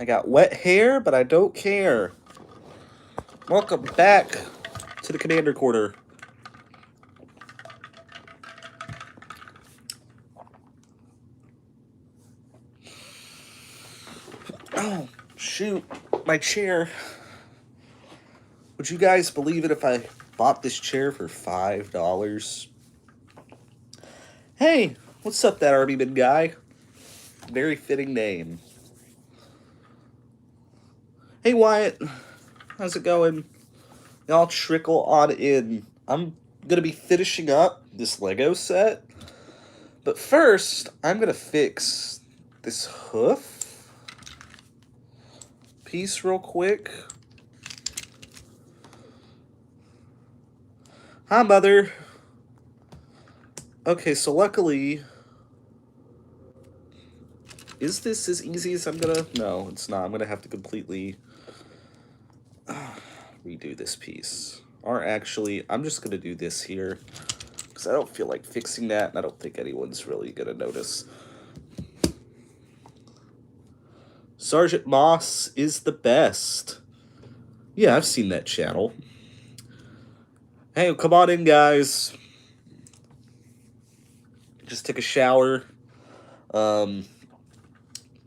I got wet hair, but I don't care. Welcome back to the Commander Quarter. Oh, shoot. My chair. Would you guys believe it if I bought this chair for $5? Hey, what's up, that Army Man guy? Very fitting name. Hey, Wyatt. How's it going? Y'all trickle on in. I'm gonna be finishing up this Lego set. But first, I'm gonna fix this hoof piece real quick. Hi, Mother. Okay, so luckily... Is this as easy as I'm gonna... No, it's not. I'm gonna have to completely redo this piece. Or actually, I'm just gonna do this here. Because I don't feel like fixing that, and I don't think anyone's really gonna notice. Sergeant Moss is the best. Yeah, I've seen that channel. Hey, come on in, guys. Just took a shower.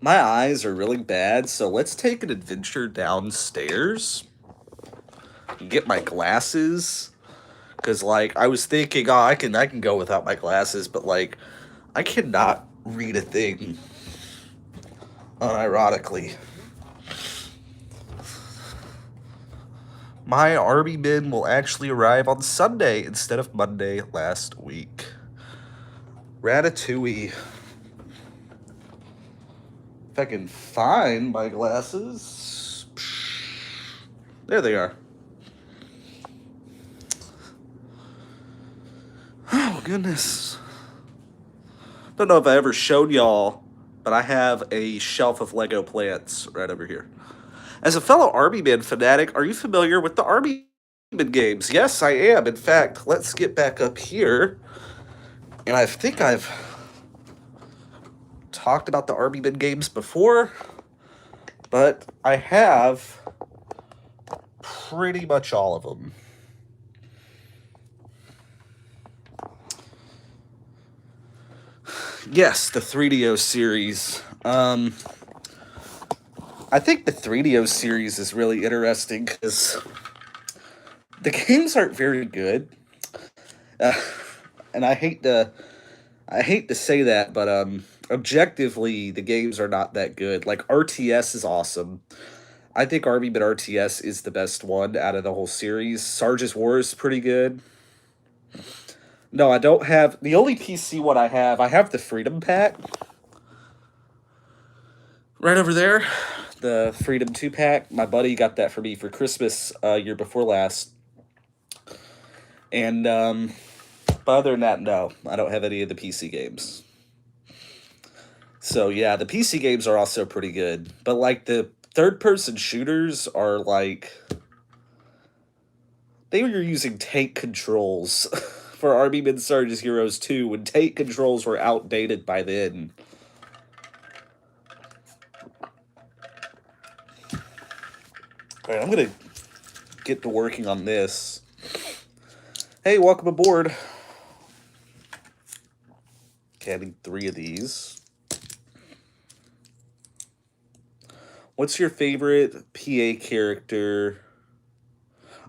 My eyes are really bad, so let's take an adventure downstairs and get my glasses. Because, like, I was thinking, oh, I can go without my glasses, but, like, I cannot read a thing, unironically. My army men will actually arrive on Sunday instead of Monday last week. Ratatouille. If I can find my glasses. There they are. Oh, goodness. Don't know if I ever showed y'all, but I have a shelf of Lego plants right over here. As a fellow Army Man fanatic, are you familiar with the Army Man games? Yes, I am. In fact, let's get back up here. And I think I've talked about the Army Man games before, but I have pretty much all of them. Yes, the 3DO series. I think the 3DO series is really interesting because the games aren't very good. And I hate to say that, but objectively, the games are not that good. Like, RTS is awesome. I think Army Man RTS is the best one out of the whole series. Sarge's War is pretty good. No, I don't have... The only PC one I have the Freedom Pack. Right over there. The Freedom 2-pack. My buddy got that for me for Christmas year before last. And, but other than that, no. I don't have any of the PC games. So, yeah, the PC games are also pretty good. But, like, the third-person shooters are, like... They were using tank controls for Army Men Sarge's Heroes 2 when tank controls were outdated by then. Alright, I'm gonna get to working on this. Hey, welcome aboard. Okay, I need 3 of these. What's your favorite PA character?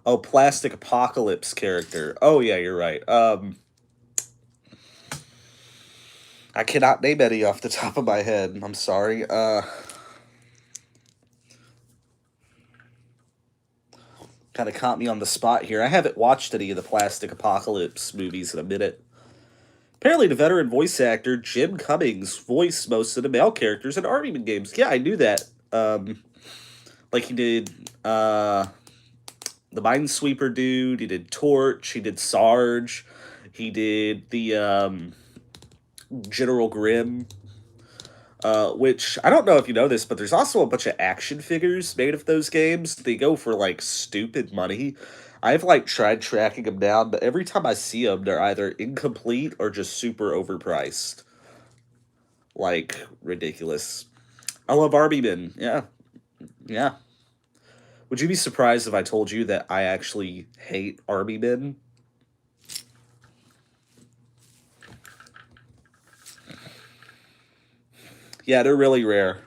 Oh, Plastic Apocalypse character. Oh, yeah, you're right. I cannot name any off the top of my head. I'm sorry. Kind of caught me on the spot here. I haven't watched any of the Plastic Apocalypse movies in a minute. Apparently, the veteran voice actor Jim Cummings voiced most of the male characters in Army Man games. Yeah, I knew that. Like he did the Minesweeper dude. He did Torch. He did Sarge. He did the General Grimm. Which, I don't know if you know this, but there's also a bunch of action figures made of those games. They go for, like, stupid money. I've, like, tried tracking them down, but every time I see them, they're either incomplete or just super overpriced. Like, ridiculous. I love Army Men, yeah. Yeah. Would you be surprised if I told you that I actually hate Army men? Yeah, they're really rare.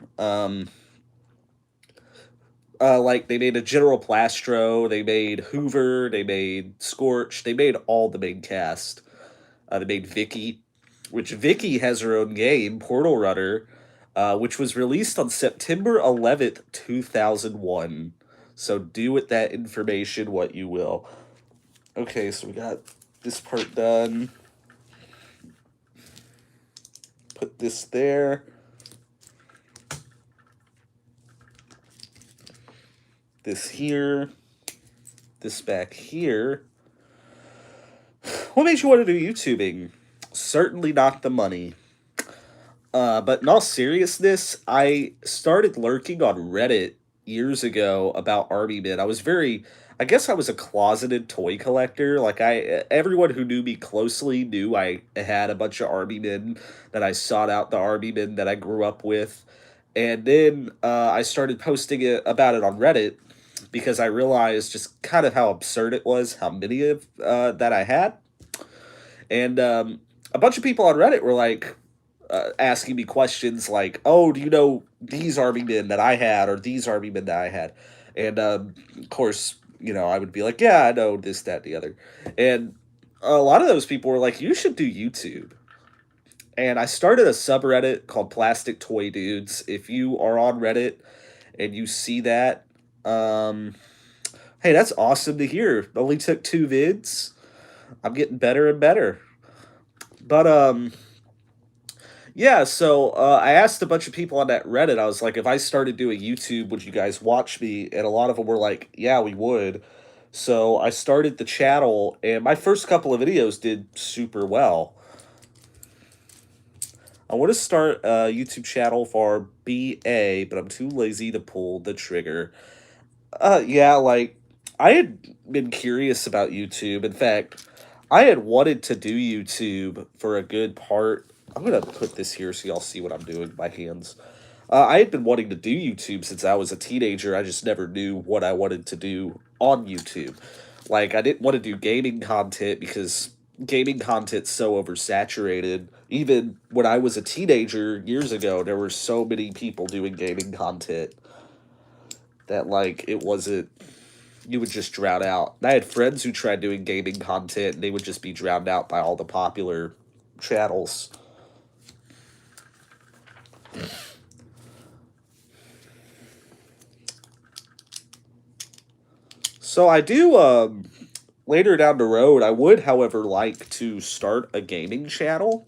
Like they made a General Plastro, they made Hoover, they made Scorch, they made all the main cast. They made Vicky, which Vicky has her own game, Portal Runner, which was released on September 11th, 2001. So do with that information what you will. Okay, so we got this part done. Put this there. This here. This back here. What made you want to do YouTubing? Certainly not the money. But in all seriousness, I started lurking on Reddit years ago about Army Men. I guess I was a closeted toy collector. Everyone who knew me closely knew I had a bunch of Army Men, that I sought out the Army Men that I grew up with. And then I started posting about it on Reddit because I realized just kind of how absurd it was, how many of that I had. And a bunch of people on Reddit were like, asking me questions like, "Oh, do you know these army men that I had, or these army men that I had?" And of course, I would be like, "Yeah, I know this, that, the other." And a lot of those people were like, "You should do YouTube." And I started a subreddit called Plastic Toy Dudes. If you are on Reddit and you see that, um, hey, that's awesome to hear. It only took 2 vids. I'm getting better and better. But yeah, so I asked a bunch of people on that Reddit. I was like, if I started doing YouTube, would you guys watch me? And a lot of them were like, yeah, we would. So I started the channel, and my first couple of videos did super well. I want to start a YouTube channel for BA, but I'm too lazy to pull the trigger. Yeah, like, I had been curious about YouTube. In fact, I had wanted to do YouTube for a good part. I'm gonna put this here so y'all see what I'm doing with my hands. I had been wanting to do YouTube since I was a teenager. I just never knew what I wanted to do on YouTube. Like, I didn't want to do gaming content because gaming content's so oversaturated. Even when I was a teenager years ago, there were so many people doing gaming content that, like, it wasn't, you would just drown out. And I had friends who tried doing gaming content and they would just be drowned out by all the popular channels. So I do, later down the road, I would, however, like to start a gaming channel.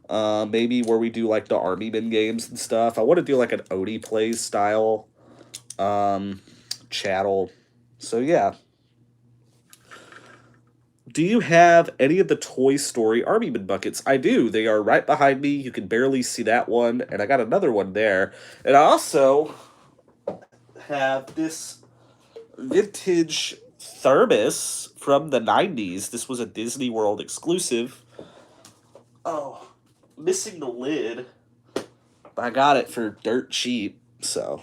Maybe where we do like the Army Men games and stuff. I want to do like an Odie Plays style channel. So yeah. Do you have any of the Toy Story Army Men buckets? I do. They are right behind me. You can barely see that one, and I got another one there. And I also have this vintage thermos from the 90s. This was a Disney World exclusive. Oh, missing the lid. But I got it for dirt cheap, so.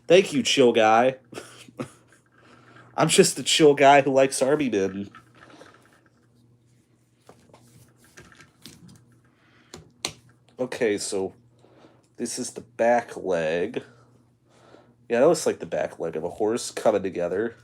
Thank you, chill guy. I'm just a chill guy who likes Army Men. Okay, so this is the back leg. Yeah, that looks like the back leg of a horse coming together.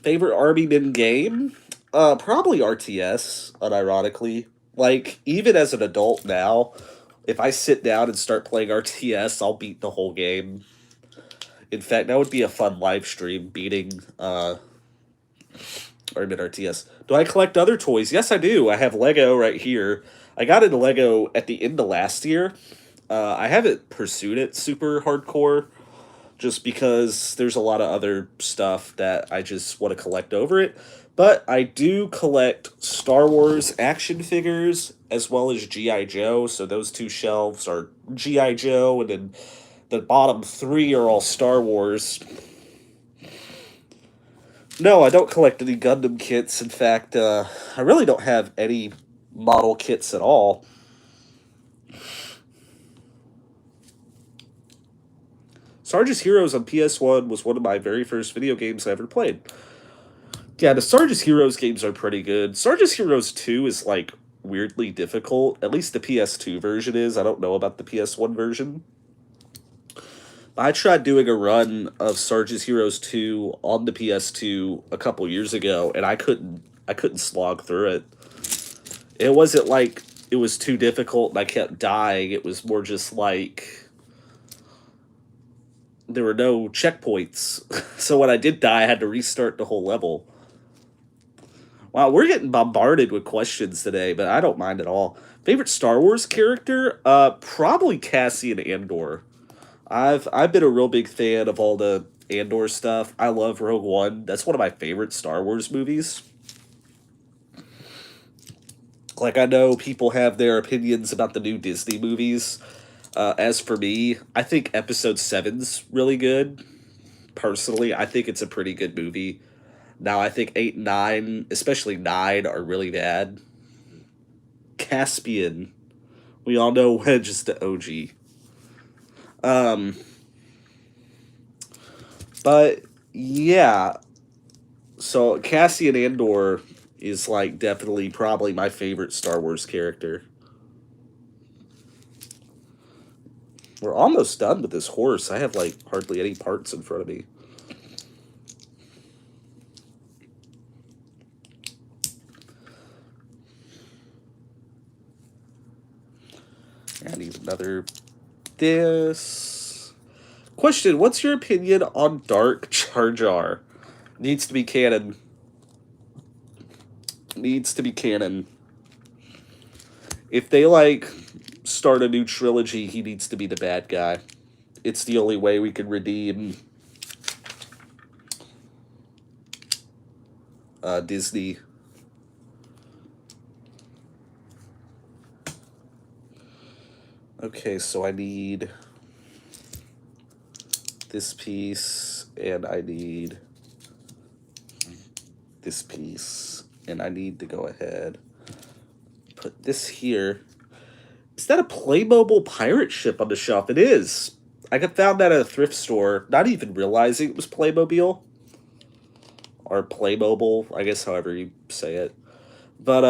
Favorite Army Men game? Probably RTS, unironically. Like, even as an adult now, if I sit down and start playing RTS, I'll beat the whole game. In fact, that would be a fun live stream, beating Army Men RTS. Do I collect other toys? Yes, I do. I have Lego right here. I got into Lego at the end of last year. I haven't pursued it super hardcore just because there's a lot of other stuff that I just want to collect over it. But I do collect Star Wars action figures as well as G.I. Joe. So those two shelves are G.I. Joe, and then the bottom three are all Star Wars. No, I don't collect any Gundam kits. In fact, I really don't have any model kits at all. Sarge's Heroes on PS1 was one of my very first video games I ever played. Yeah, the Sarge's Heroes games are pretty good. Sarge's Heroes 2 is like weirdly difficult. At least the PS2 version is. I don't know about the PS1 version. I tried doing a run of Sarge's Heroes 2 on the PS2 a couple years ago, and I couldn't slog through it. It wasn't like it was too difficult and I kept dying. It was more just like there were no checkpoints. So when I did die, I had to restart the whole level. Wow, we're getting bombarded with questions today, but I don't mind at all. Favorite Star Wars character? Probably Cassian Andor. I've been a real big fan of all the Andor stuff. I love Rogue One. That's one of my favorite Star Wars movies. Like I know people have their opinions about the new Disney movies. As for me, I think Episode Seven's really good. Personally, I think it's a pretty good movie. Now I think 8 and 9, especially 9, are really bad. Caspian. We all know Wedge is the OG. Um, but yeah, so Cassian Andor is like definitely probably my favorite Star Wars character. We're almost done with this horse. I have like hardly any parts in front of me. I need another this. Question, what's your opinion on Dark Jar Jar? Needs to be canon. Needs to be canon. If they like start a new trilogy, he needs to be the bad guy. It's the only way we can redeem Disney. Okay, so I need this piece, and I need this piece, and I need to go ahead, put this here. Is that a Playmobil pirate ship on the shelf? It is. I found that at a thrift store, not even realizing it was Playmobil. Or Playmobil, I guess however you say it. But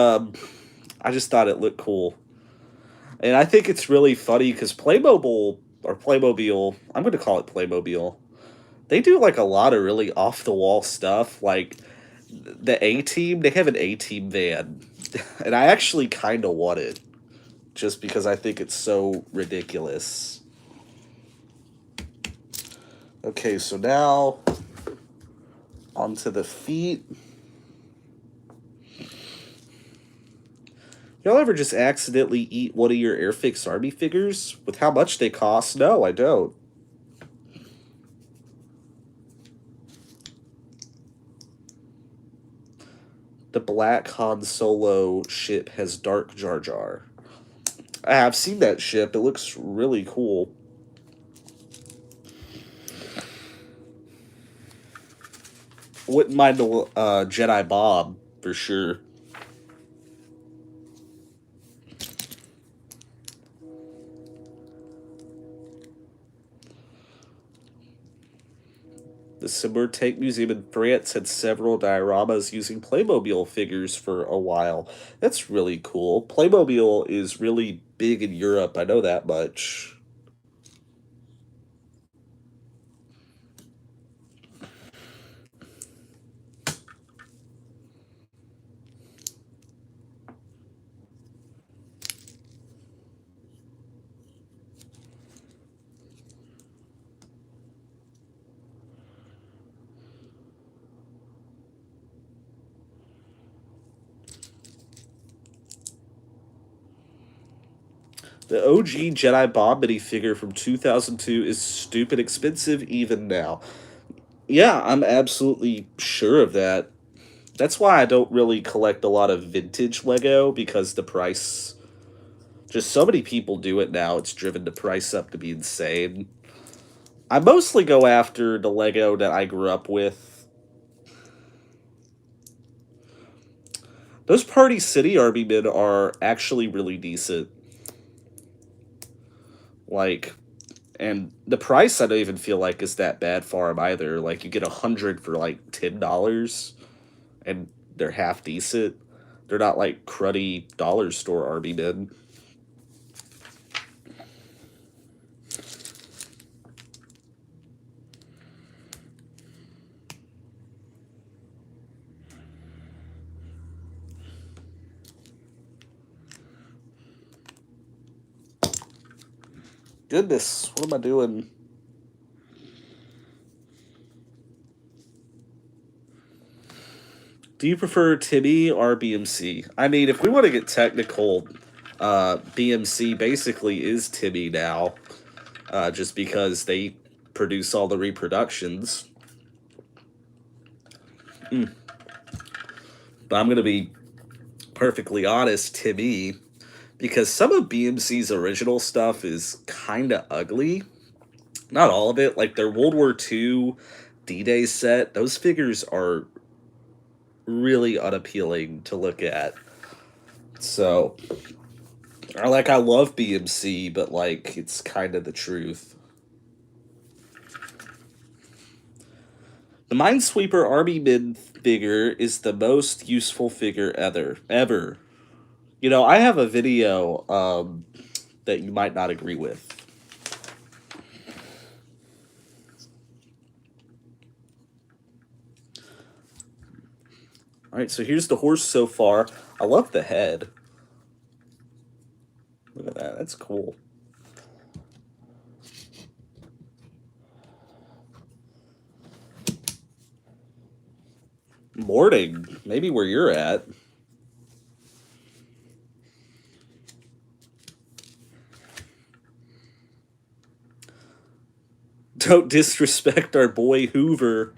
I just thought it looked cool. And I think it's really funny because Playmobil, or Playmobil, I'm going to call it Playmobil, they do like a lot of really off the wall stuff. Like the A Team, they have an A Team van. And I actually kind of want it just because I think it's so ridiculous. Okay, so now onto the feet. Y'all ever just accidentally eat one of your Airfix Army figures? With how much they cost? No, I don't. The Black Han Solo ship has Dark Jar Jar. I've seen that ship. It looks really cool. Wouldn't mind the Jedi Bob, for sure. The Simur Tank Museum in France had several dioramas using Playmobil figures for a while. That's really cool. Playmobil is really big in Europe, I know that much. The OG Jedi Bob minifigure from 2002 is stupid expensive even now. Yeah, I'm absolutely sure of that. That's why I don't really collect a lot of vintage Lego because the price. Just so many people do it now, it's driven the price up to be insane. I mostly go after the Lego that I grew up with. Those Party City Army Men are actually really decent. Like, and the price I don't even feel like is that bad for them either. Like, you get 100 for like $10, and they're half decent. They're not like cruddy dollar store Army Men. Goodness, what am I doing? Do you prefer Timmy or BMC? I mean, if we want to get technical, BMC basically is Timmy now, just because they produce all the reproductions. But I'm going to be perfectly honest, Timmy, because some of BMC's original stuff is kind of ugly. Not all of it. Like their World War II D-Day set, those figures are really unappealing to look at. So, I love BMC, but like it's kind of the truth. The Minesweeper Army Men figure is the most useful figure ever. You know, I have a video that you might not agree with. All right, so here's the horse so far. I love the head. Look at that. That's cool. Morning. Maybe where you're at. Don't disrespect our boy Hoover.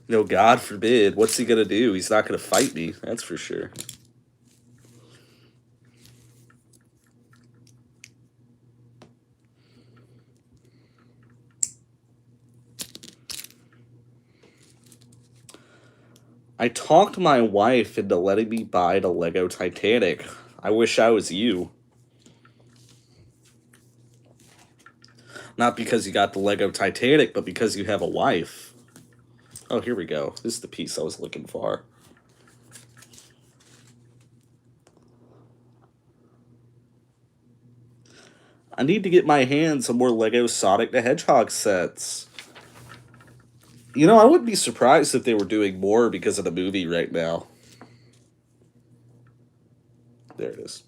No, God forbid. What's he gonna do? He's not gonna fight me. That's for sure. I talked my wife into letting me buy the Lego Titanic. I wish I was you. Not because you got the Lego Titanic, but because you have a wife. Oh, here we go. This is the piece I was looking for. I need to get my hands on more Lego Sonic the Hedgehog sets. You know, I wouldn't be surprised if they were doing more because of the movie right now. There it is.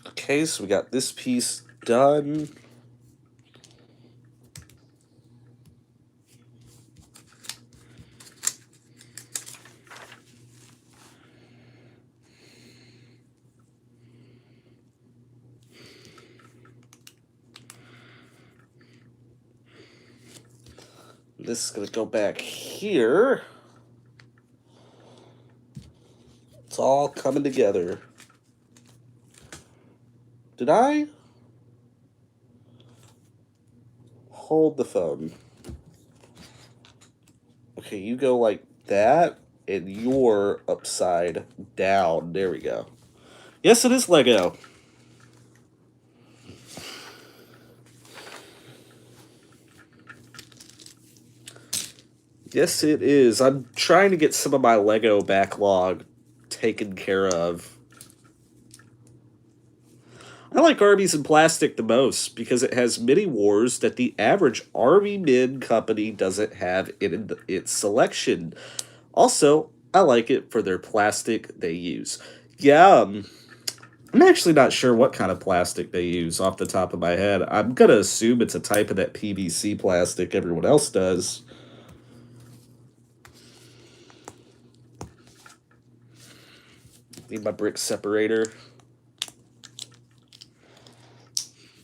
Okay, so we got this piece done. This is going to go back here. It's all coming together. Did I hold the phone? Okay, you go like that, and you're upside down. There we go. Yes, it is Lego. Yes, it is. I'm trying to get some of my Lego backlog taken care of. I like Arby's in plastic the most because it has mini wars that the average Army Men company doesn't have in its selection. Also, I like it for their plastic they use. Yeah, I'm actually not sure what kind of plastic they use off the top of my head. I'm gonna assume it's a type of that PVC plastic everyone else does. Need my brick separator.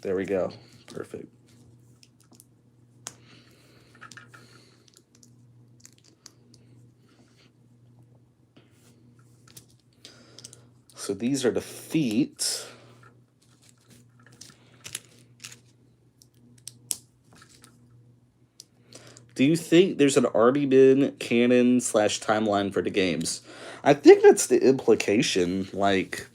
There we go. Perfect. So these are the feet. Do you think there's an Army Men canon / timeline for the games? I think that's the implication. Like,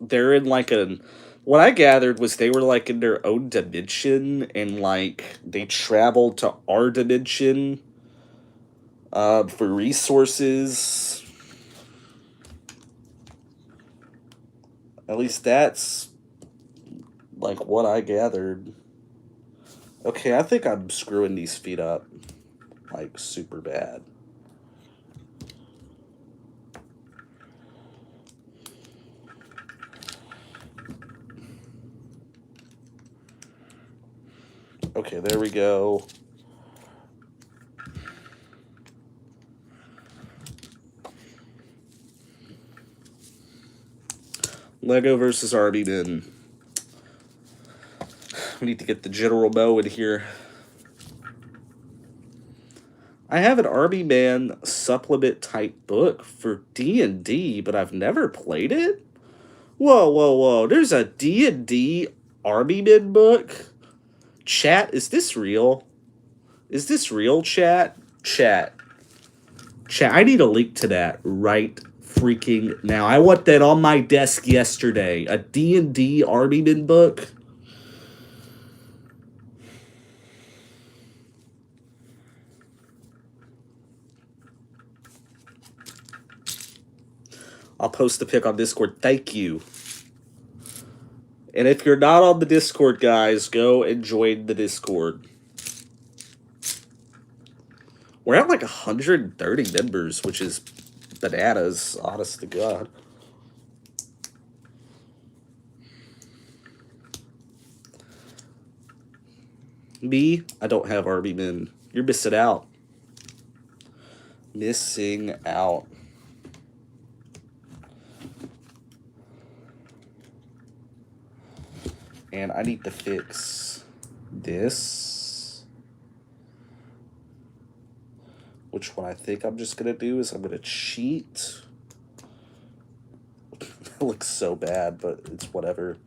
they're in like a. What I gathered was they were like in their own dimension, and like they traveled to our dimension for resources. At least that's like what I gathered. Okay, I think I'm screwing these feet up like super bad. Okay, there we go. Lego versus Army Men. We need to get the General Mo in here. I have an Army Man supplement type book for D&D, but I've never played it? Whoa, whoa, whoa. There's a D&D Army Men book? Chat, is this real? Is this real, chat? Chat. Chat, I need a link to that right freaking now. I want that on my desk yesterday. A D&D Army Men book? I'll post the pic on Discord. Thank you. And if you're not on the Discord, guys, go and join the Discord. We're at like 130 members, which is bananas, honest to God. Me, I don't have Army Men. You're missing out. Missing out. And I need to fix this. Which one I think I'm just going to do is I'm going to cheat. It looks so bad, but it's whatever.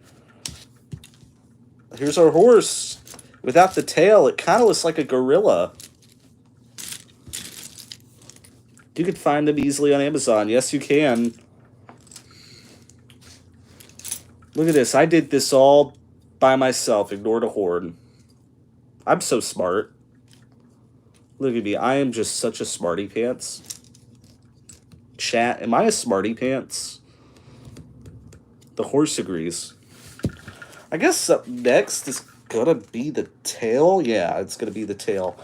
Here's our horse. Without the tail, it kind of looks like a gorilla. You can find them easily on Amazon. Yes, you can. Look at this. I did this all by myself. Ignore the horn. I'm so smart. Look at me. I am just such a smarty pants. Chat, am I a smarty pants? The horse agrees. I guess up next is gonna be the tail. Yeah, it's gonna be the tail.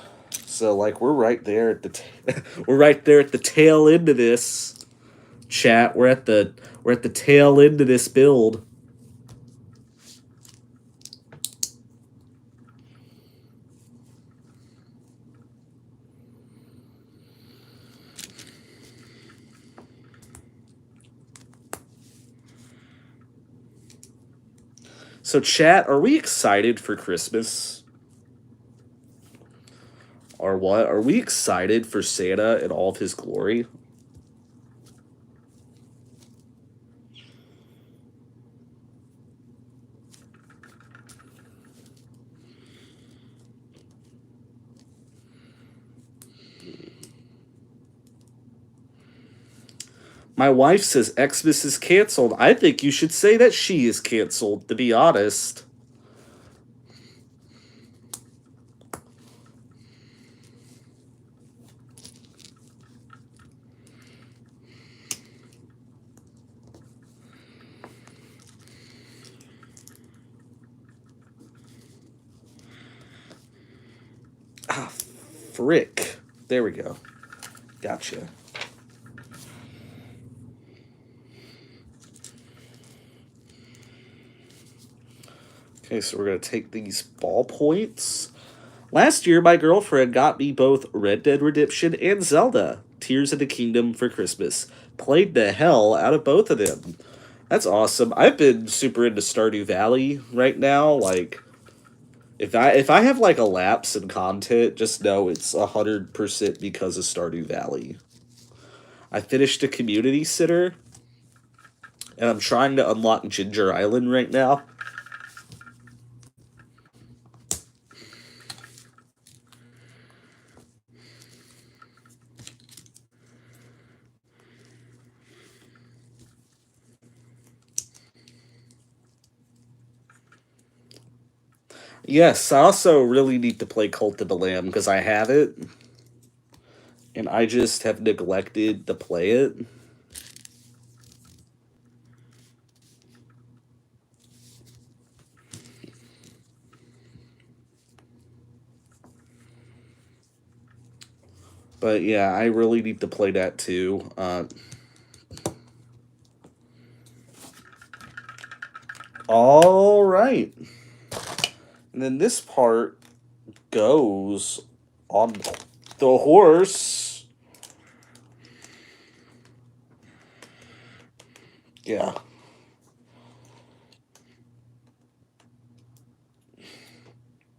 So like we're right there at the we're right there at the tail end of this. Chat, we're at the tail end of this build. So chat, are we excited for Christmas? Or what? Are we excited for Santa and all of his glory? My wife says Xmas is canceled. I think you should say that she is canceled, to be honest. Ah, frick. There we go. Gotcha. Okay, so we're going to take these ballpoints. Last year, my girlfriend got me both Red Dead Redemption and Zelda. Tears of the Kingdom for Christmas. Played the hell out of both of them. That's awesome. I've been super into Stardew Valley right now. Like, if I have like a lapse in content, just know it's 100% because of Stardew Valley. I finished a community center, and I'm trying to unlock Ginger Island right now. Yes, I also really need to play Cult of the Lamb because I have it, and I just have neglected to play it. But yeah, I really need to play that too. All right. And then this part goes on the horse. Yeah.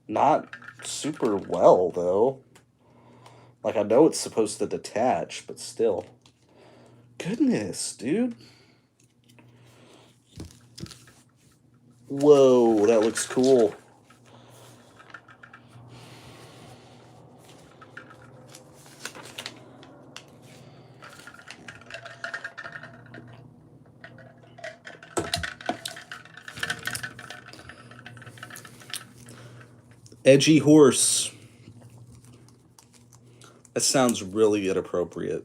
Not super well, though. Like, I know it's supposed to detach, but still. Goodness, dude. Whoa, that looks cool. Edgy horse. That sounds really inappropriate.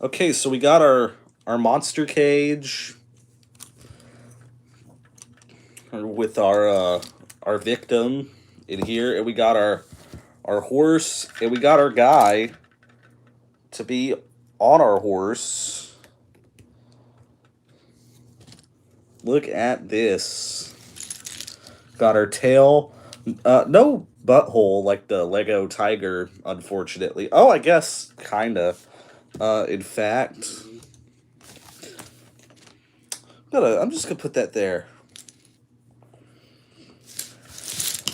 Okay, so we got our monster cage with our victim in here, and we got our horse, and we got our guy to be on our horse. Look at this. Got our tail. No butthole like the Lego tiger, unfortunately. Oh, I guess kinda. In fact, I'm just gonna put that there.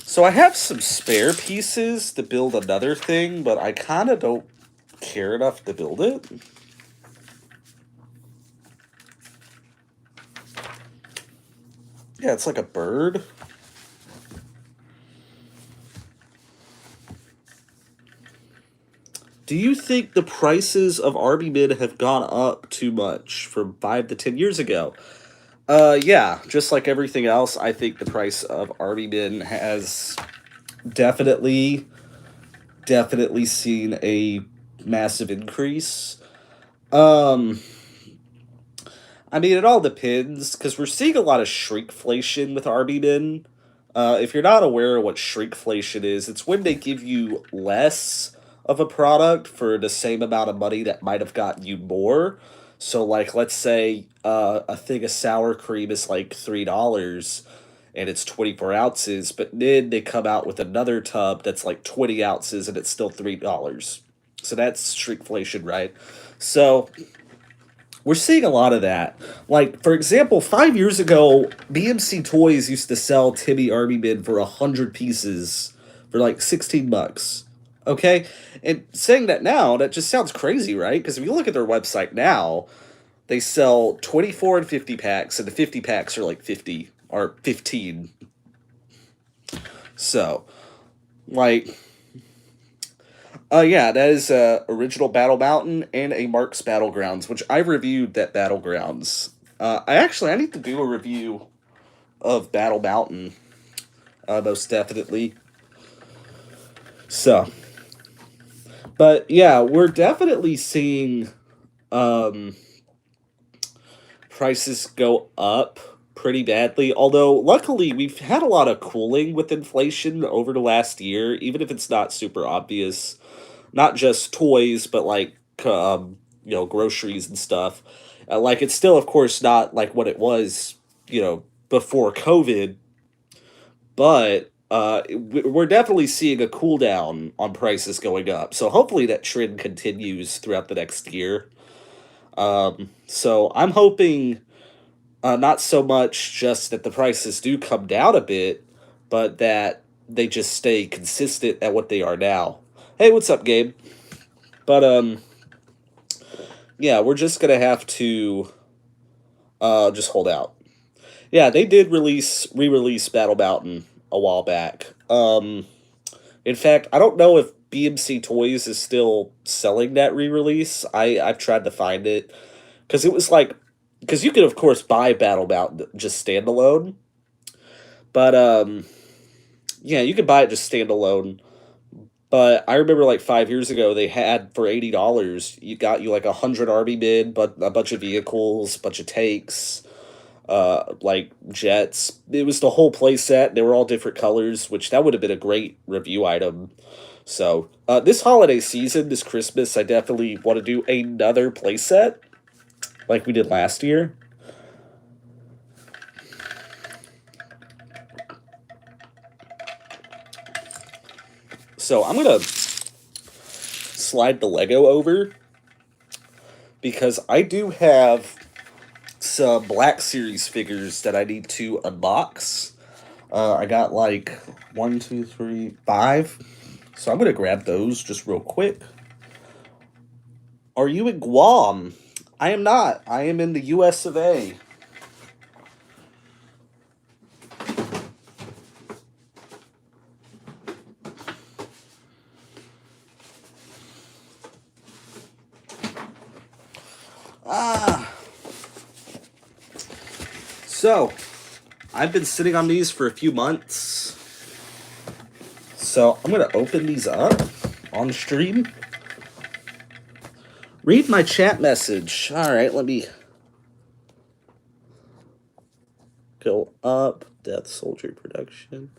So I have some spare pieces to build another thing, but I kind of don't care enough to build it. Yeah, it's like a bird. Do you think the prices of Army Men have gone up too much from 5 to 10 years ago? Yeah, just like everything else, I think the price of Army Men has definitely, definitely seen a massive increase. Um, I mean, it all depends because we're seeing a lot of shrinkflation with Army Men. If you're not aware of what shrinkflation is, it's when they give you less of a product for the same amount of money that might have gotten you more. So, like, let's say a thing of sour cream is like $3 and it's 24 ounces, but then they come out with another tub that's like 20 ounces and it's still $3. So that's shrinkflation, right? So we're seeing a lot of that. Like, for example, 5 years ago, BMC Toys used to sell Timmy Army Men for 100 pieces for like 16 bucks. Okay? And saying that now, that just sounds crazy, right? Because if you look at their website now, they sell 24 and 50 packs, and the 50 packs are like 50 or 15. So, like, yeah, that is original Battle Mountain and a Mark's Battlegrounds, which I reviewed that Battlegrounds. I need to do a review of Battle Mountain, most definitely. So, but yeah, we're definitely seeing um, prices go up pretty badly. Although, luckily, we've had a lot of cooling with inflation over the last year, even if it's not super obvious. Not just toys, but like groceries and stuff. Like it's still, of course, not like what it was, before COVID, but we're definitely seeing a cool down on prices going up. So hopefully that trend continues throughout the next year. So I'm hoping not so much just that the prices do come down a bit, but that they just stay consistent at what they are now. Hey, what's up, Gabe? But yeah, we're just gonna have to just hold out. Yeah, they did re-release Battle Mountain a while back. In fact, I don't know if BMC Toys is still selling that re-release. I've tried to find it because it was like because you could of course buy Battle Mountain just standalone, but yeah, you could buy it just standalone. But I remember like 5 years ago they had for $80 you got you like 100 army men, but a bunch of vehicles, bunch of tanks, like jets. It was the whole play set. They were all different colors, which that would have been a great review item. So this holiday season, this Christmas, I definitely want to do another playset like we did last year. So I'm gonna slide the Lego over because I do have some Black Series figures that I need to unbox. I got like 5. So I'm gonna grab those just real quick. Are you in Guam? I am not. I am in the US of A. So, I've been sitting on these for a few months. So, I'm going to open these up on stream. Read my chat message. All right, let me go up. Death Soldier Production.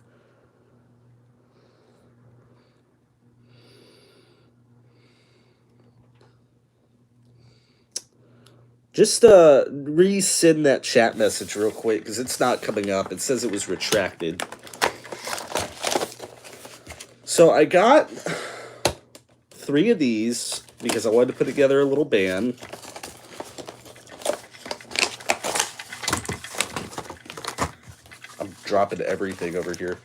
Just resend that chat message real quick because it's not coming up. It says it was retracted. So I got 3 of these because I wanted to put together a little band. I'm dropping everything over here.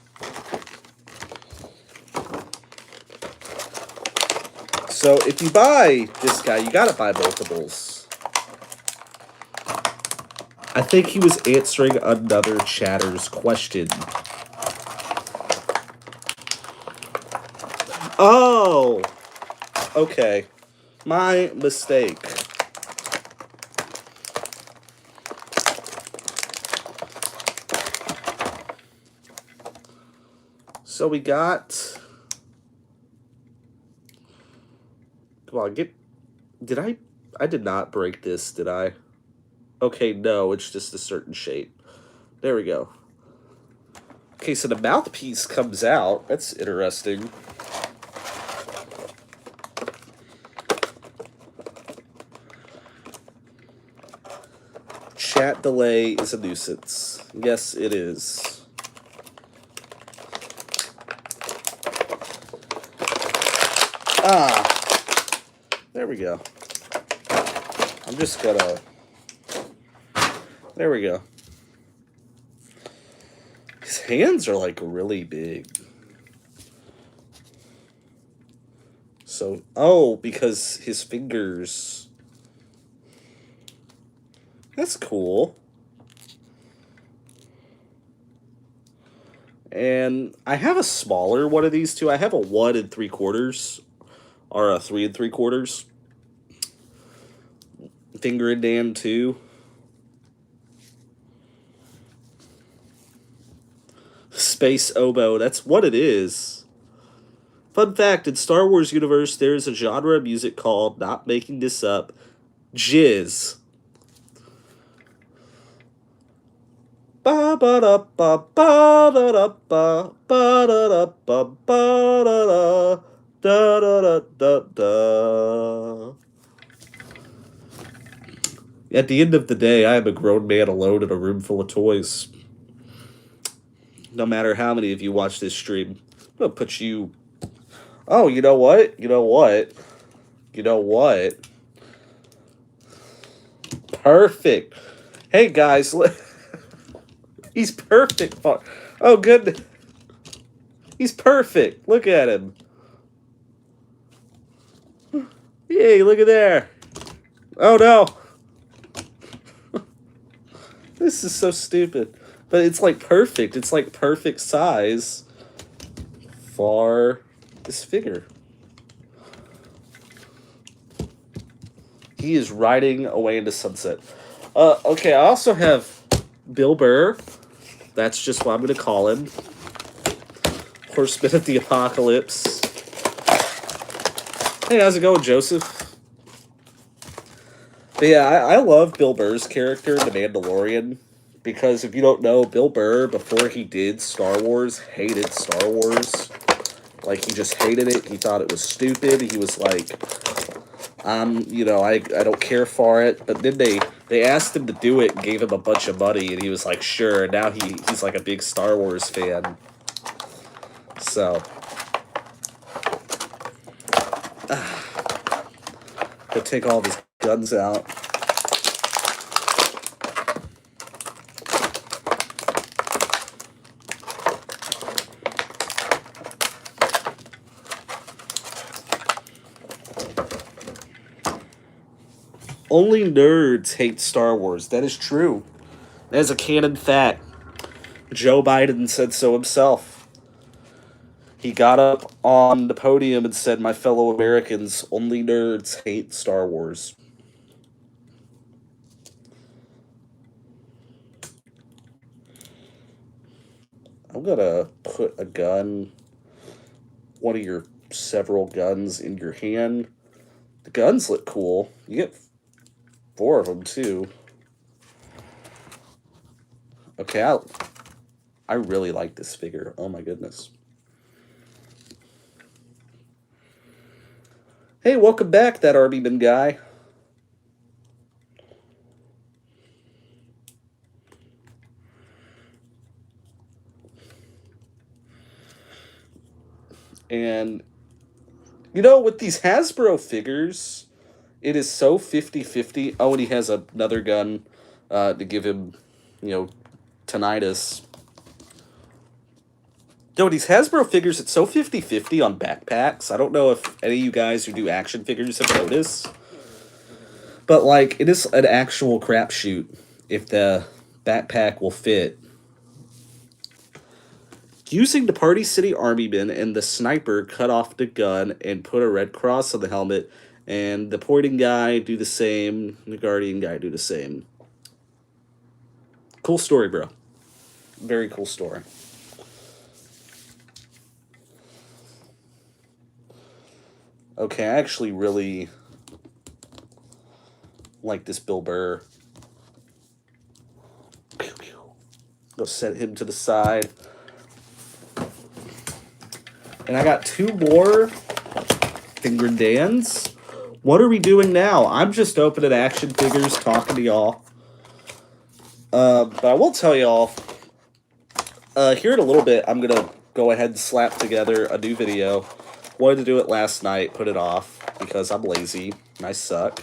So if you buy this guy, you gotta buy multiples. I think he was answering another chatter's question. Oh! Okay. My mistake. So we got... Come on, get... Did I... I did not break this, did I? Okay, no, it's just a certain shape. There we go. Okay, so the mouthpiece comes out. That's interesting. Chat delay is a nuisance. Yes, it is. There we go. I'm just gonna... There we go. His hands are like really big. So, oh, because his fingers... That's cool. And I have a smaller one of these two. I have a 1 3/4 or a 3 3/4 finger and Dan too. Space oboe, that's what it is. Fun fact, in Star Wars universe, there is a genre of music called, not making this up, jizz. Ba ba da ba ba da da ba ba da da ba ba da da da da da da. At the end of the day, I am a grown man alone in a room full of toys. no matter how many of you watch this stream. I'm gonna put you. Oh, you know what? You know what? You know what? Perfect. Hey guys, he's perfect. Oh, good. He's perfect. Look at him. Yay, look at there. Oh no. This is so stupid. But it's like perfect. It's like perfect size for this figure. He is riding away into sunset. Okay, I also have Bill Burr. That's just what I'm going to call him. Horseman of the Apocalypse. Hey, how's it going, Joseph? But yeah, I love Bill Burr's character in The Mandalorian. Because if you don't know, Bill Burr, before he did Star Wars, hated Star Wars. Like, he just hated it. He thought it was stupid. He was like, you know, I don't care for it. But then they asked him to do it and gave him a bunch of money, and he was like, sure. And now he's like a big Star Wars fan. So, go take all of his guns out. Only nerds hate Star Wars. That is true. That is a canon fact. Joe Biden said so himself. He got up on the podium and said, my fellow Americans, only nerds hate Star Wars. I'm gonna put a gun, one of your several guns, in your hand. The guns look cool. You get 4 of them, too. Okay, I really like this figure. Oh, my goodness. Hey, welcome back, that Arbyman guy. And, you know, with these Hasbro figures, it is so 50-50. Oh, and he has another gun to give him, you know, tinnitus. No, these Hasbro figures, it's so 50-50 on backpacks. I don't know if any of you guys who do action figures have noticed. But, like, it is an actual crapshoot if the backpack will fit. Using the Party City Armyman and the sniper cut off the gun and put a red cross on the helmet, and the pointing guy do the same, the guardian guy do the same. Cool story, bro. Very cool story. Okay, I actually really like this Bill Burr. Go set him to the side. And I got 2 more Finger Dans. What are we doing now? I'm just opening action figures, talking to y'all. But I will tell y'all, here in a little bit, I'm going to go ahead and slap together a new video. Wanted to do it last night, put it off, because I'm lazy, and I suck.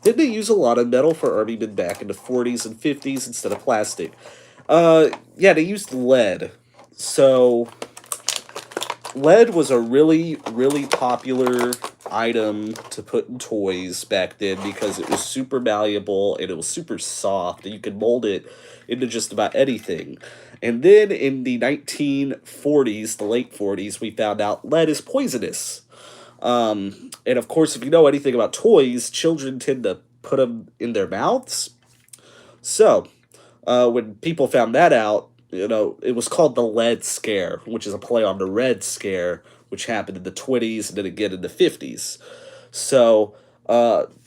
Didn't they use a lot of metal for Armyman back in the 40s and 50s instead of plastic? Yeah, they used lead. So, lead was a really, really popular item to put in toys back then because it was super malleable and it was super soft and you could mold it into just about anything. And then in the 1940s, the late 40s, we found out lead is poisonous. And of course, if you know anything about toys, children tend to put them in their mouths. So, when people found that out, you know, it was called the Lead Scare, which is a play on the Red Scare, which happened in the 20s and then again in the 50s. So,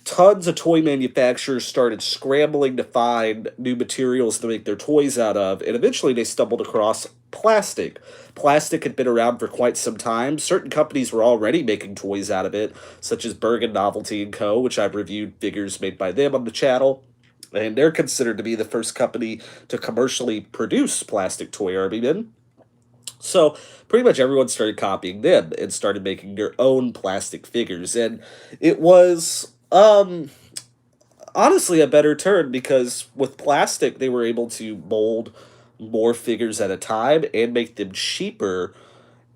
tons of toy manufacturers started scrambling to find new materials to make their toys out of, and eventually they stumbled across plastic. Plastic had been around for quite some time. Certain companies were already making toys out of it, such as Bergen Novelty & Co., which I've reviewed figures made by them on the channel. And they're considered to be the first company to commercially produce plastic toy Army Men. So pretty much everyone started copying them and started making their own plastic figures. And it was honestly a better turn because with plastic they were able to mold more figures at a time and make them cheaper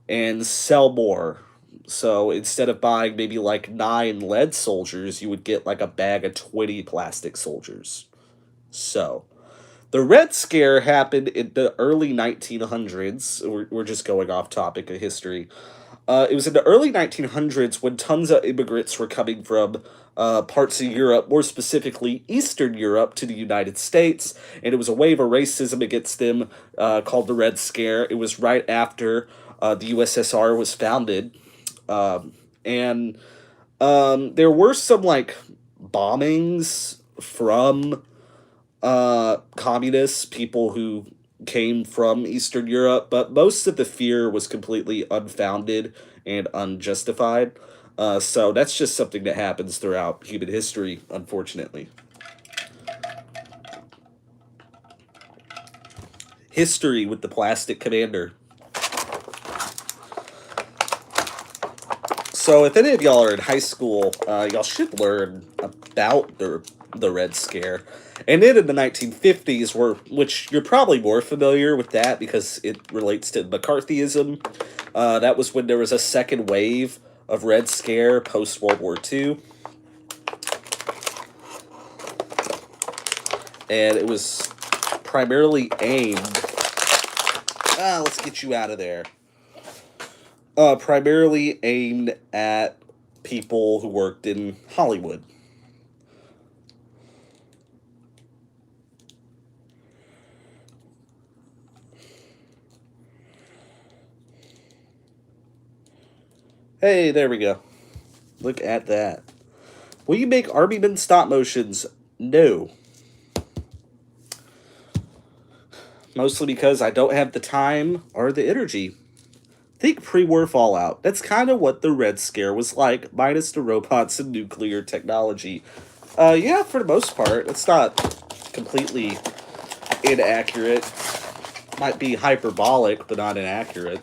and sell more. So instead of buying maybe like 9 lead soldiers, you would get like a bag of 20 plastic soldiers. So the Red Scare happened in the early 1900s. We're just going off topic of history. It was in the early 1900s when tons of immigrants were coming from parts of Europe, more specifically Eastern Europe, to the United States, and it was a wave of racism against them called the Red Scare. It was right after the USSR was founded, and there were some like bombings from communists, people who came from Eastern Europe, but most of the fear was completely unfounded and unjustified. So that's just something that happens throughout human history, unfortunately. History with the Plastic Commander. So if any of y'all are in high school, y'all should learn about the Red Scare. And then in the 1950s, which you're probably more familiar with that because it relates to McCarthyism. That was when there was a second wave of Red Scare post World War II. And it was primarily aimed. Let's get you out of there. Primarily aimed at people who worked in Hollywood. Hey, there we go. Look at that. Will you make Army Men stop motions? No. Mostly because I don't have the time or the energy. Think pre-war Fallout. That's kind of what the Red Scare was like, minus the robots and nuclear technology. Yeah, for the most part. It's not completely inaccurate. Might be hyperbolic, but not inaccurate.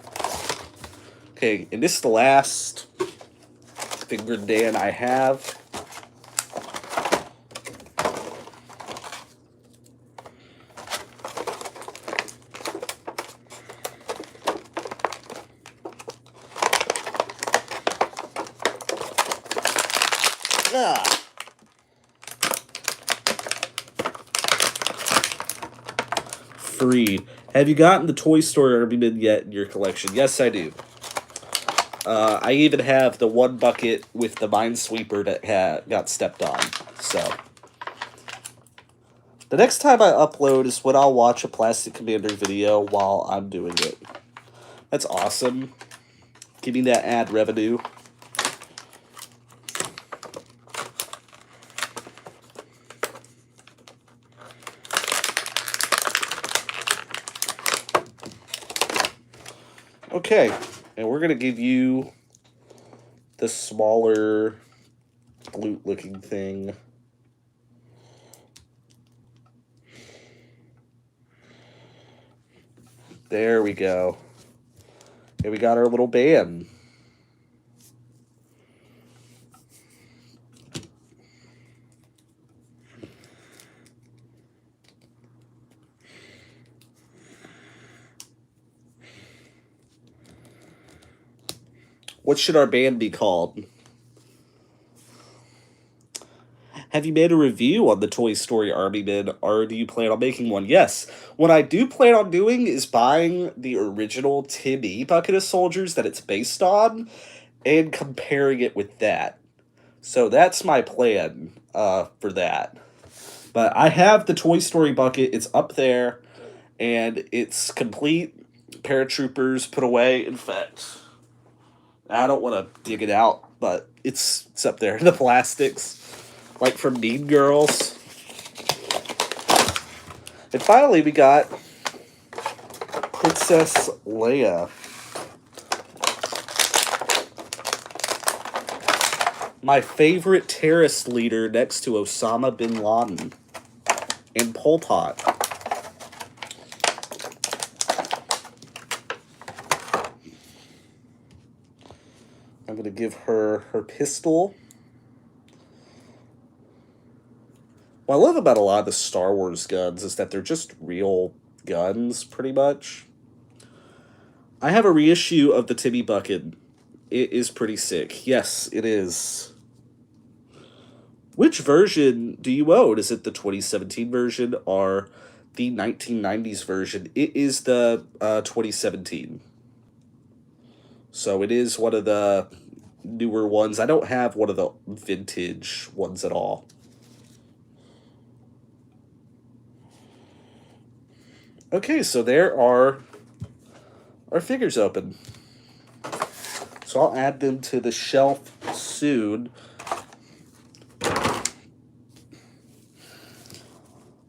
Okay, and this is the last Finger Dan I have. Freed. Have you gotten the Toy Story Army Men yet in your collection? Yes, I do. I even have the one bucket with the Minesweeper that got stepped on. So the next time I upload is when I'll watch a Plastic Commander video while I'm doing it. That's awesome. Give me that ad revenue. Okay, and we're going to give you the smaller glute-looking thing. There we go. And we got our little band. What should our band be called? Have you made a review on the Toy Story Army Men, or do you plan on making one? Yes. What I do plan on doing is buying the original Tim E bucket of soldiers that it's based on and comparing it with that. So that's my plan for that. But I have the Toy Story bucket. It's up there, and it's complete. Paratroopers put away. In fact, I don't want to dig it out, but it's up there. The plastics, like from Mean Girls. And finally, we got Princess Leia. My favorite terrorist leader next to Osama bin Laden. and Pol Pot. I'm going to give her her pistol. What I love about a lot of the Star Wars guns is that they're just real guns, pretty much. I have a reissue of the Timmy Bucket. It is pretty sick. Yes, it is. Which version do you own? Is it the 2017 version or the 1990s version? It is the 2017. So it is one of the newer ones. I don't have one of the vintage ones at all. Okay, so there are our figures open. So I'll add them to the shelf soon.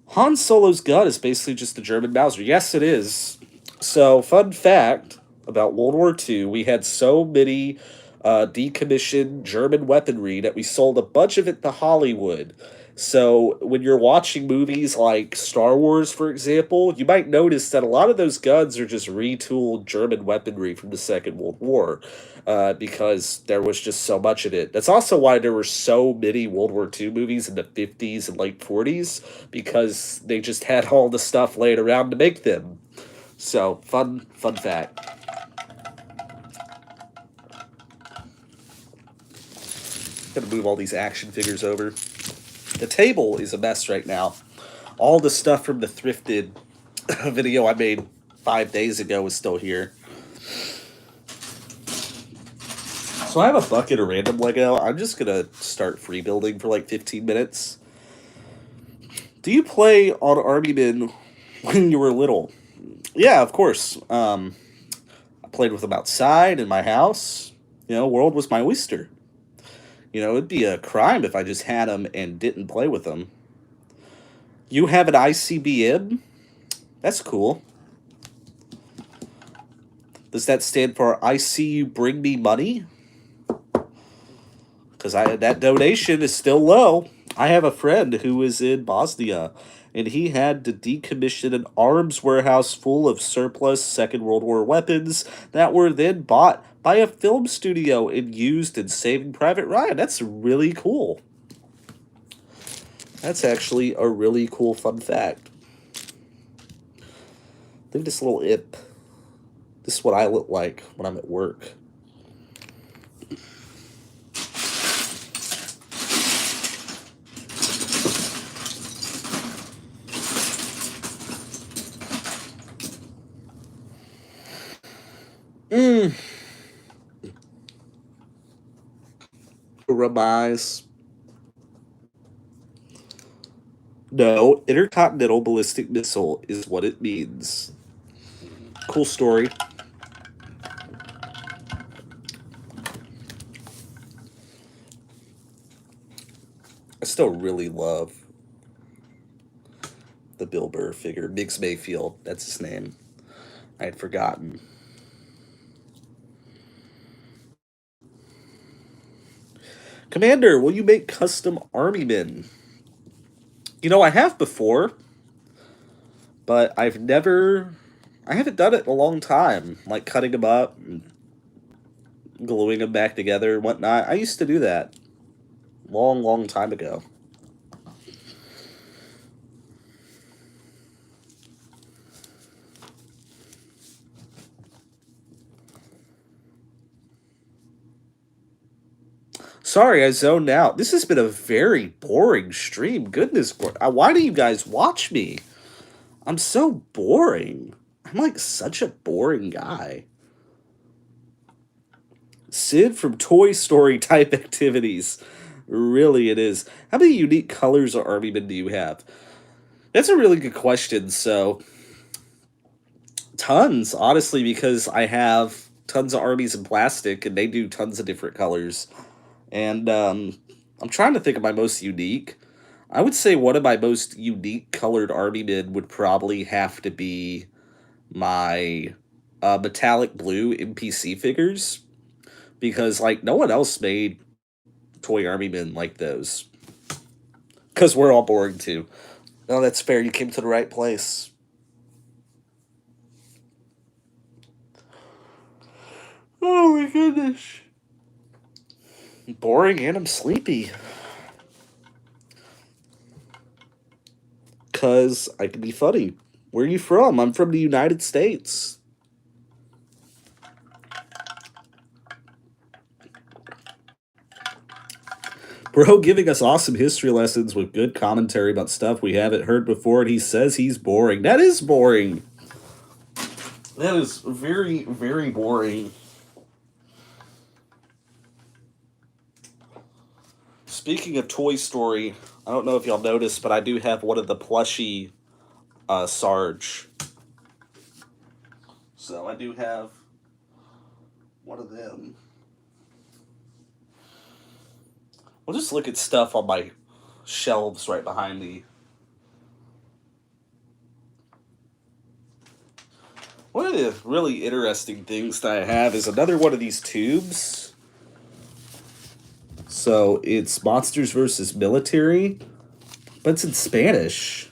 Han Solo's gun is basically just the German Mauser. Yes, it is. So, fun fact about World War II, we had so many decommissioned German weaponry that we sold a bunch of it to Hollywood. So, when you're watching movies like Star Wars, for example, you might notice that a lot of those guns are just retooled German weaponry from the Second World War because there was just so much of it. That's also why there were so many World War II movies in the 50s and late 40s because they just had all the stuff laid around to make them. So, fun fact. Gonna move all these action figures over. The table is a mess right now. All the stuff from the thrifted video I made 5 days ago is still here. So I have a bucket of random Lego. I'm just gonna start free building for like 15 minutes. Do you play on Army Men when you were little? Yeah, of course. I played with them outside in my house. You know, world was my oyster. You know, it'd be a crime if I just had them and didn't play with them. You have an ICBM? That's cool. Does that stand for I see you bring me money? Because that donation is still low. I have a friend who is in Bosnia, and he had to decommission an arms warehouse full of surplus Second World War weapons that were then bought by a film studio and used in Saving Private Ryan. That's really cool. That's actually a really cool fun fact. Look at this little imp. This is what I look like when I'm at work. Remize. No, intercontinental ballistic missile is what it means. Cool story. I still really love the Bill Burr figure. Miggs Mayfield, that's his name. I had forgotten. Commander, will you make custom army men? You know, I have before, but I haven't done it in a long time. Like cutting them up and gluing them back together and whatnot. I used to do that long time ago. Sorry, I zoned out. This has been a very boring stream. Goodness, why do you guys watch me? I'm so boring. I'm like such a boring guy. Sid from Toy Story type activities. Really, it is. How many unique colors of Army Men do you have? That's a really good question. So, tons, honestly, because I have tons of armies in plastic and they do tons of different colors. And I'm trying to think of my most unique. I would say one of my most unique colored army men would probably have to be my metallic blue NPC figures. Because, like, no one else made toy army men like those. Because we're all boring, too. No, that's fair. You came to the right place. Oh my goodness. Boring and I'm sleepy. Because I can be funny. Where are you from? I'm from the United States. Bro giving us awesome history lessons with good commentary about stuff we haven't heard before, and he says he's boring. That is boring. That is very, very boring. Speaking of Toy Story, I don't know if y'all noticed, but I do have one of the plushie Sarge. So I do have one of them. We'll just look at stuff on my shelves right behind me. One of the really interesting things that I have is another one of these tubes. So it's Monsters vs. Military, but it's in Spanish.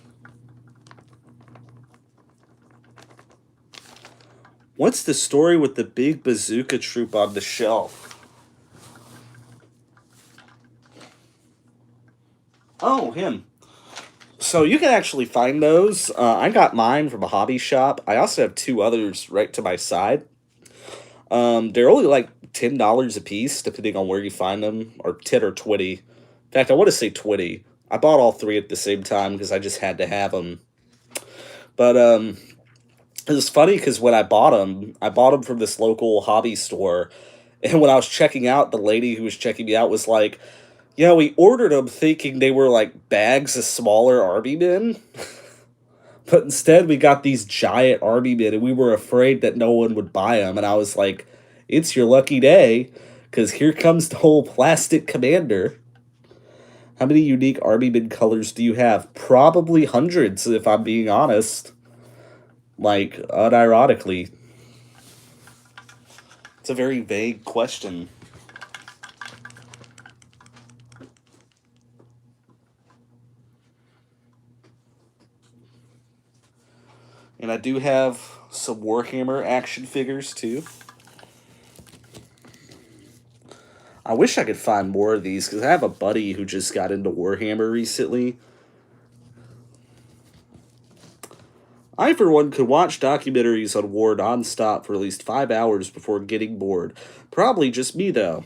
What's the story with the big bazooka troop on the shelf? Oh, him. So you can actually find those. I got mine from a hobby shop. I also have two others right to my side. They're only like $10 a piece, depending on where you find them, or 10 or 20. In fact, I want to say 20. I bought all three at the same time because I just had to have them. But it was funny because when I bought them from this local hobby store, and when I was checking out, the lady who was checking me out was like, "Yeah, we ordered them thinking they were like bags of smaller army men." But instead, we got these giant army men, and we were afraid that no one would buy them. And I was like, "It's your lucky day, because here comes the whole plastic commander." How many unique army men colors do you have? Probably hundreds, if I'm being honest. Like, unironically. It's a very vague question. And I do have some Warhammer action figures, too. I wish I could find more of these, because I have a buddy who just got into Warhammer recently. I, for one, could watch documentaries on war nonstop for at least 5 hours before getting bored. Probably just me, though.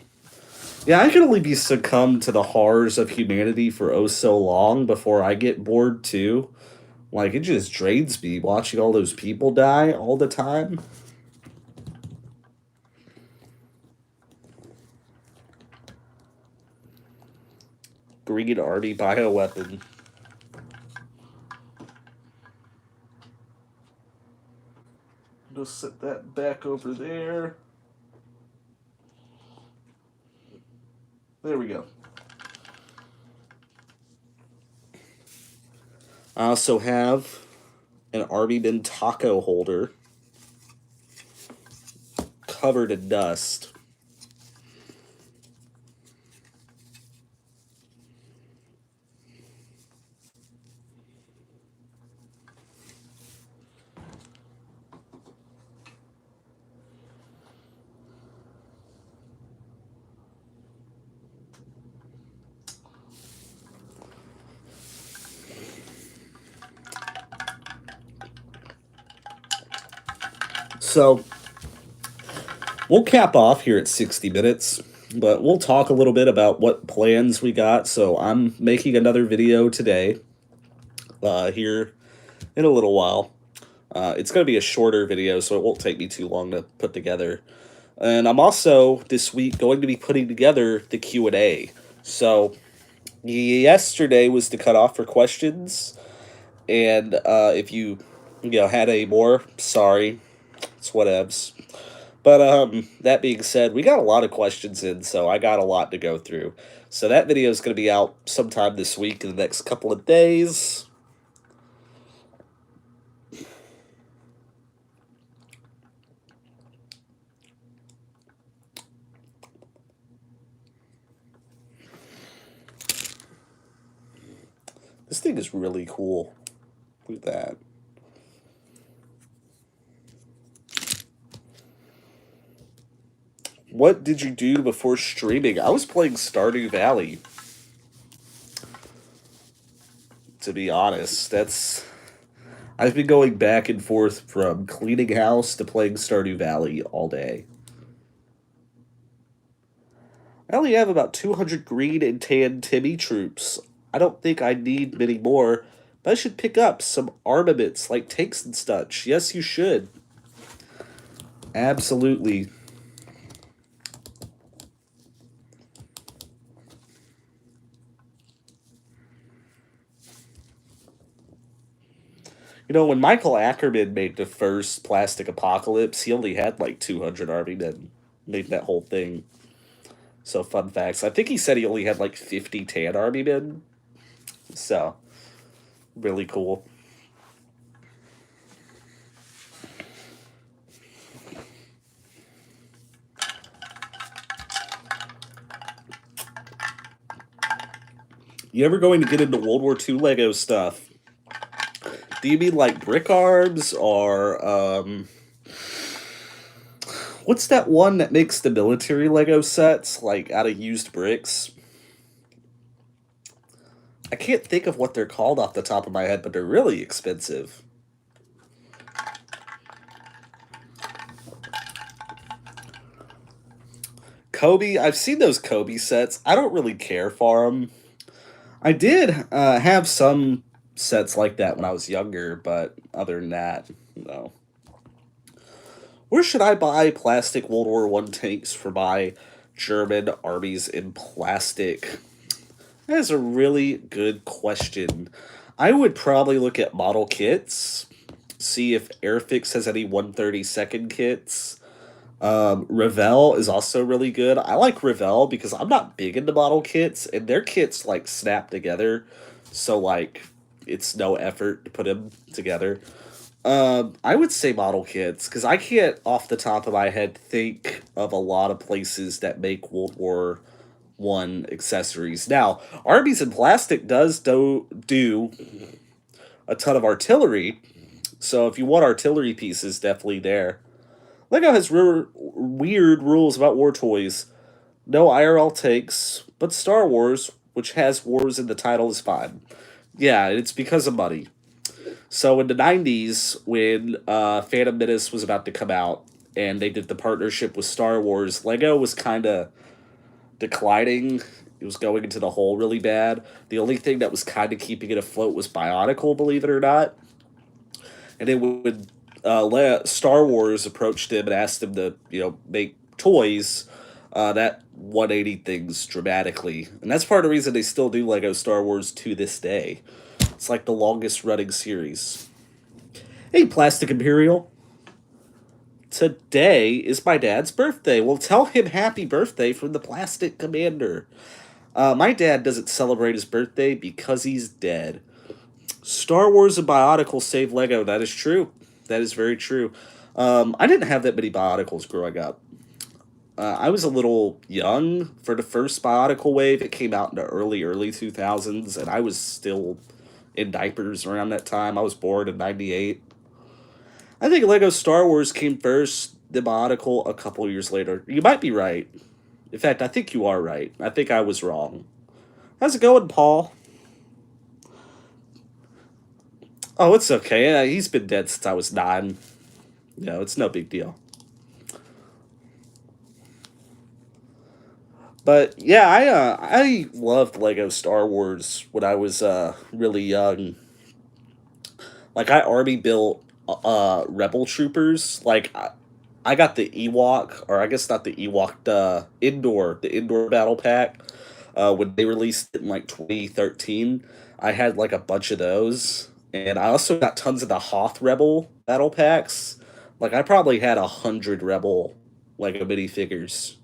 Yeah, I can only be succumbed to the horrors of humanity for oh so long before I get bored, too. Like, it just drains me watching all those people die all the time. Green Army bioweapon. Just set that back over there. There we go. I also have an Army Bin taco holder covered in dust. So, we'll cap off here at 60 minutes, but we'll talk a little bit about what plans we got. So, I'm making another video today, here in a little while. It's going to be a shorter video, so it won't take me too long to put together. And I'm also, this week, going to be putting together the Q&A. So, yesterday was the cutoff for questions, and if you had any more, sorry, it's whatevs. But that being said, we got a lot of questions in, so I got a lot to go through. So that video is going to be out sometime this week in the next couple of days. This thing is really cool. Look at that. What did you do before streaming? I was playing Stardew Valley. To be honest, I've been going back and forth from cleaning house to playing Stardew Valley all day. I only have about 200 green and tan Timmy troops. I don't think I need many more, but I should pick up some armaments like tanks and such. Yes, you should. Absolutely. You know, when Michael Ackerman made the first Plastic Apocalypse, he only had like 200 army men. Made that whole thing. So, fun facts. I think he said he only had like 50 tan army men. So, really cool. You ever going to get into World War II Lego stuff? Do you mean like brick arms or what's that one that makes the military Lego sets like out of used bricks? I can't think of what they're called off the top of my head, but they're really expensive. Kobe, I've seen those Kobe sets. I don't really care for them. I did have some sets like that when I was younger, but other than that, no. Where should I buy plastic World War One tanks for my German armies in plastic? That is a really good question. I would probably look at model kits, see if Airfix has any 132nd kits. Revell is also really good. I like Revell because I'm not big into model kits, and their kits like snap together, so like it's no effort to put them together. I would say model kits because I can't, off the top of my head, think of a lot of places that make World War I accessories. Now, Arby's in Plastic does do a ton of artillery, so if you want artillery pieces, definitely there. Lego has weird rules about war toys. No IRL takes, but Star Wars, which has wars in the title, is fine. Yeah, it's because of money. So in the 90s, when Phantom Menace was about to come out, and they did the partnership with Star Wars, Lego was kind of declining. It was going into the hole really bad. The only thing that was kind of keeping it afloat was Bionicle, believe it or not. And then when Star Wars approached him and asked him to, make toys, that 180 things dramatically. And that's part of the reason they still do Lego Star Wars to this day. It's like the longest running series. Hey, Plastic Imperial. Today is my dad's birthday. Well, tell him happy birthday from the Plastic Commander. My dad doesn't celebrate his birthday because he's dead. Star Wars and Bionicle save Lego. That is true. That is very true. I didn't have that many Bionicles growing up. I was a little young for the first Bionicle wave. It came out in the early 2000s, and I was still in diapers around that time. I was born in 98. I think Lego Star Wars came first, the Bionicle a couple years later. You might be right. In fact, I think you are right. I think I was wrong. How's it going, Paul? Oh, it's okay. He's been dead since I was 9. It's no big deal. But yeah, I loved Lego Star Wars when I was really young. Like I army built Rebel troopers. Like I got the Ewok, or I guess not the Ewok, the indoor battle pack. When they released it in like 2013, I had like a bunch of those, and I also got tons of the Hoth Rebel battle packs. Like I probably had 100 Rebel Lego minifigures.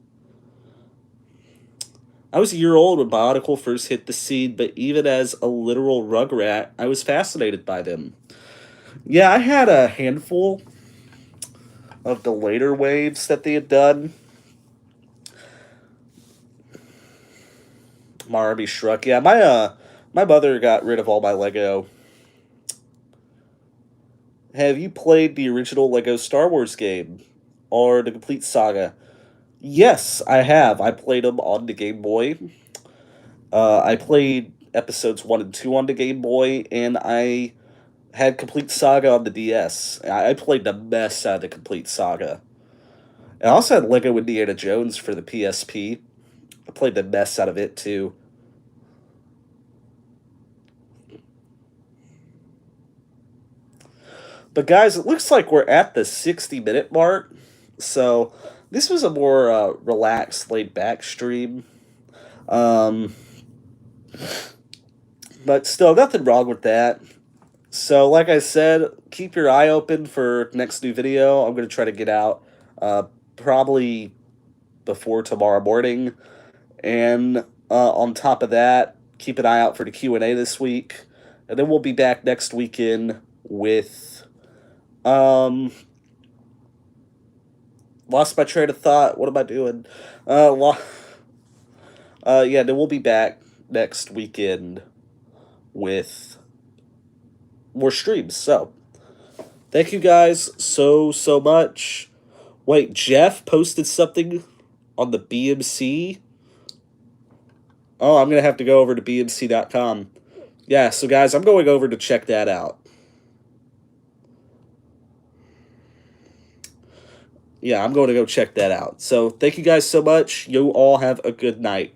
I was a year old when Bionicle first hit the scene, but even as a literal rugrat, I was fascinated by them. Yeah, I had a handful of the later waves that they had done. Marby Shruk. Yeah, my My mother got rid of all my Lego. Have you played the original Lego Star Wars game? Or the complete saga? Yes, I have. I played them on the Game Boy. I played episodes 1 and 2 on the Game Boy, and I had Complete Saga on the DS. I played the mess out of the Complete Saga. And I also had Lego Indiana Jones for the PSP. I played the mess out of it too. But guys, it looks like we're at the 60-minute mark. So this was a more relaxed, laid back stream. Um, but still, nothing wrong with that. So, like I said, keep your eye open for next new video. I'm going to try to get out probably before tomorrow morning. And on top of that, keep an eye out for the Q&A this week. And then we'll be back next weekend with... lost my train of thought. What am I doing? Yeah, then we'll be back next weekend with more streams. So, thank you guys so much. Wait, Jeff posted something on the BMC? Oh, I'm going to have to go over to bmc.com. Yeah, so guys, I'm going over to check that out. Yeah, I'm going to go check that out. So, thank you guys so much. You all have a good night.